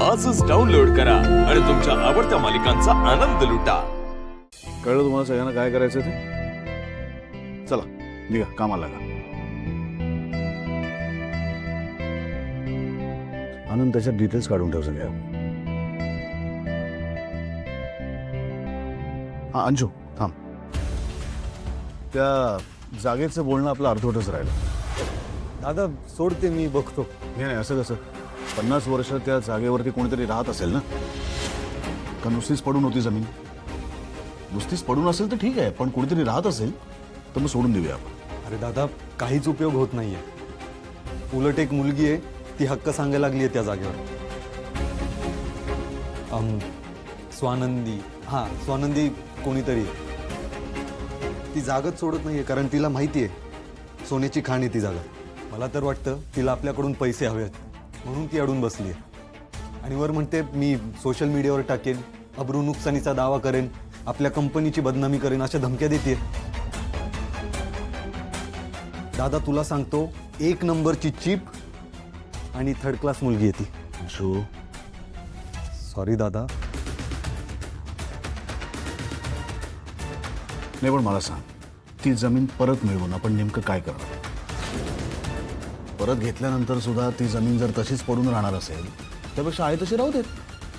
आजच डाउनलोड करा आणि तुमच्या आवडत्या मालिकांचा आनंद लुटा। कळलं तुम्हाला सगळ्यांना काय करायचं ते? चला निघा कामाला लागा। आनंद त्याच्या डिटेल्स काढून ठेव सगळ्या। हा अंजू थांब, त्या जागेचं बोलणं आपलं अर्धवटच राहिलं। दादा सोडते, मी बघतो। नाही असं कसं, 50 वर्ष त्या जागेवरती कोणीतरी राहत असेल ना? का नुसतीच पडून होती जमीन? नुसतीच पडून असेल तर ठीक आहे, पण कोणीतरी राहत असेल तर मग सोडून देऊया आपण। अरे दादा काहीच उपयोग होत नाहीये। उलट एक मुलगी आहे, ती हक्क सांगायला लागली आहे त्या जागेवर। स्वानंदी, हा स्वानंदी कोणीतरी आहे। ती जागाच सोडत नाहीये, कारण तिला माहिती आहे सोन्याची खाण आहे ती जागा। मला तर वाटतं तिला आपल्याकडून पैसे हवेत, म्हणून ती अडून बसली आहे। आणि वर म्हणते मी सोशल मीडियावर टाकेन, अब्रू नुकसानीचा दावा करेन, आपल्या कंपनीची बदनामी करेन, अशा धमक्या देते। दादा तुला सांगतो, एक नंबरची चीप आणि थर्ड क्लास मुलगी आहे ती। अंशू सॉरी दादा। नाही पण मला सांग, ती जमीन परत मिळवून आपण नेमकं काय करणार? परत घेतल्यानंतर सुद्धा ती जमीन जर तशीच पडून राहणार असेल त्यापेक्षा आहे तशी राहू देत।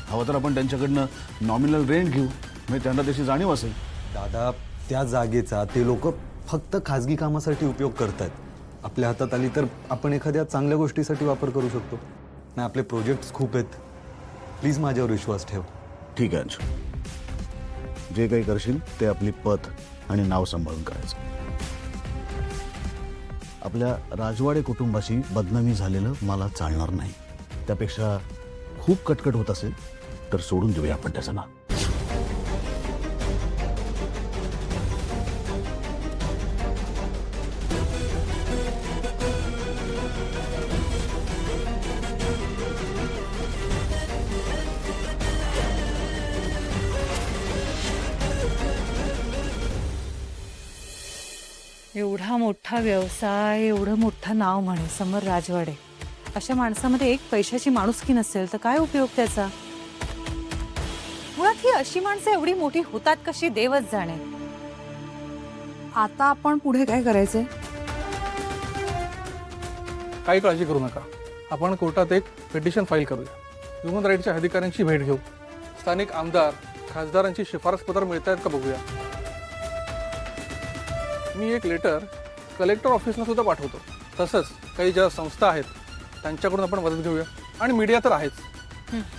हवं तर आपण त्यांच्याकडनं नॉमिनल रेंट घेऊ, म्हणजे त्यांना त्याची जाणीव असेल। दादा त्या जागेचा ते लोक फक्त खाजगी कामासाठी उपयोग करतात। आपल्या हातात आली तर आपण एखाद्या चांगल्या गोष्टीसाठी वापर करू शकतो। नाही, आपले प्रोजेक्ट्स खूप आहेत, प्लीज माझ्यावर विश्वास ठेव। ठीक आहे अंशू, जे काही करशील ते आपली पत आणि नाव सांभाळून करायचं। आपल्या राजवाडे कुटुंबाशी बदनामी झालेलं मला चालणार नाही। त्यापेक्षा खूप कटकट होत असेल तर सोडून देऊया आपण त्याचं नाव। एवढा मोठा व्यवसाय, एवढं मोठं नाव म्हणे समर राजवाडे, अशा माणसामध्ये एक पैशाची माणुसकी नसेल तर काय उपयोग त्याचा? मुळात ही अशी माणसं एवढी मोठी होतात कशी देवच जाणे। आता आपण पुढे काय करायचंय? काही काळजी करू नका, आपण कोर्टात एक पिटिशन फाईल करूया। ह्युमन राईटच्या अधिकाऱ्यांची भेट घेऊ, स्थानिक आमदार खासदारांची शिफारस पत्र मिळत आहेत का बघूया। मी एक लेटर कलेक्टर ऑफिसला सुद्धा पाठवतो। तसंच काही ज्या संस्था आहेत त्यांच्याकडून आपण मदत घेऊया, आणि मीडिया तर आहेच,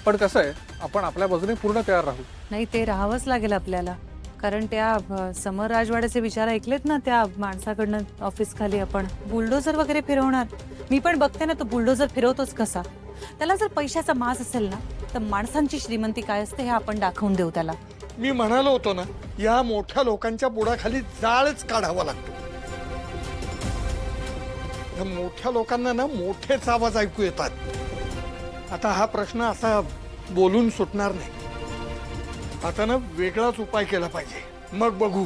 पण कसं आहे आपण आपल्या बाजूने पूर्ण तयार राहू। नाही, ते राहावंच लागेल आपल्याला, कारण त्या समर राजवाड्याचे विचार ऐकलेत ना त्या माणसाकडनं ऑफिस खाली आपण बुलडोझर वगैरे फिरवणार। मी पण बघते ना तो बुलडोझर फिरवतोच कसा। त्याला जर पैशाचा माज असेल ना तर माणसांची श्रीमंती काय असते हे आपण दाखवून देऊ त्याला। मी म्हणालो होतो ना, या मोठ्या लोकांच्या बुडाखाली जाळच काढावा लागतो। या मोठ्या लोकांना ना मोठेच आवाज ऐकू येतात। आता हा प्रश्न असा बोलून सुटणार नाही। आता ना वेगळाच उपाय केला पाहिजे, मग बघू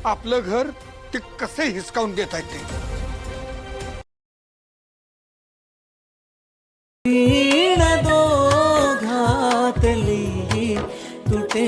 आपलं घर ते कसे हिसकावून घेत आहेत ते। दोघातली तुटे